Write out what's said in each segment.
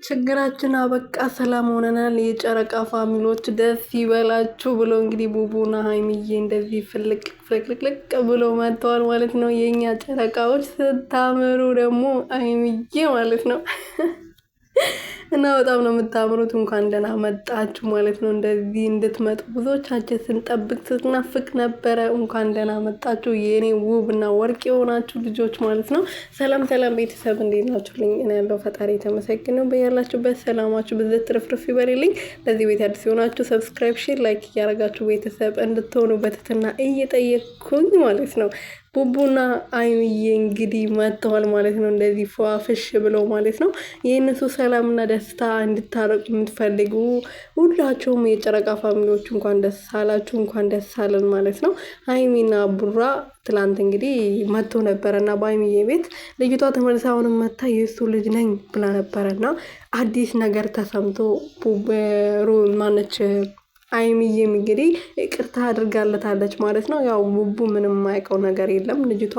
ችግራችን አበቃ፣ ሰላም ሆነናል። የጨረቃ ፋሚሊዎች ደስ ይበላችሁ ብሎ እንግዲህ ቡቡና ሀይሚዬ እንደዚህ ፍልቅ ፍልቅልቅ ብሎ መጥተዋል ማለት ነው። የኛ ጨረቃዎች ስታምሩ ደግሞ ሀይሚዬ ማለት ነው። እና በጣም ነው የምታምሩት። እንኳን ደህና መጣችሁ ማለት ነው። እንደዚህ እንድትመጡ ብዙዎቻችን ስንጠብቅ ስናፍቅ ነበረ። እንኳን ደህና መጣችሁ የኔ ውብ እና ወርቅ የሆናችሁ ልጆች ማለት ነው። ሰላም ሰላም ቤተሰብ እንዴት ናችሁልኝ? እኔ ያለው ፈጣሪ የተመሰገነው። በያላችሁበት ሰላማችሁ ብዝት ትርፍርፍ ይበልልኝ። ለዚህ ቤት አዲስ የሆናችሁ ሰብስክራይብ፣ ሼር፣ ላይክ እያደረጋችሁ ቤተሰብ እንድትሆኑ በትህትና እየጠየቅኩኝ ማለት ነው። ቡቡና ሀይሚዬ እንግዲህ መጥተዋል ማለት ነው። እንደዚህ ፏፍሽ ብለው ማለት ነው። የእነሱ ሰላምና ደስታ እንድታረቁ የምትፈልጉ ሁላችሁም የጨረቃ ፋሚሊዎች እንኳን ደስ አላችሁ፣ እንኳን ደስ አለን ማለት ነው። ሀይሚና ቡራ ትላንት እንግዲህ መጥቶ ነበረና በሀይሚዬ ቤት ልጅቷ ተመልሳ አሁንም መታ የእሱ ልጅ ነኝ ብላ ነበረና አዲስ ነገር ተሰምቶ ማነች ሀይሚዬም እንግዲህ ይቅርታ አድርጋለታለች ማለት ነው። ያው ቡቡ ምንም የማያውቀው ነገር የለም። ልጅቷ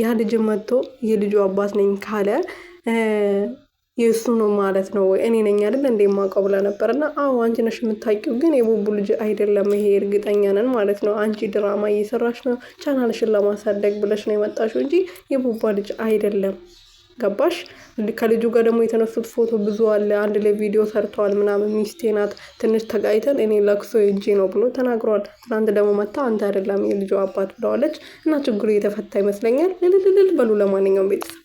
ያ ልጅ መጥቶ የልጁ አባት ነኝ ካለ የእሱ ነው ማለት ነው። እኔ ነኝ አይደል እንደ የማውቀው ብላ ነበር እና አዎ አንቺ ነሽ የምታውቂው፣ ግን የቡቡ ልጅ አይደለም ይሄ እርግጠኛ ነን ማለት ነው። አንቺ ድራማ እየሰራሽ ነው፣ ቻናልሽን ለማሳደግ ብለሽ ነው የመጣሽው እንጂ የቡባ ልጅ አይደለም። ገባሽ? ከልጁ ጋር ደግሞ የተነሱት ፎቶ ብዙ አለ። አንድ ላይ ቪዲዮ ሰርተዋል ምናምን። ሚስቴ ናት ትንሽ ተጋይተን እኔ ለቅሶ እጄ ነው ብሎ ተናግረዋል። ትናንት ደግሞ መታ አንተ አይደለም የልጁ አባት ብለዋለች። እና ችግሩ የተፈታ ይመስለኛል። ልልልል በሉ። ለማንኛውም ቤተሰብ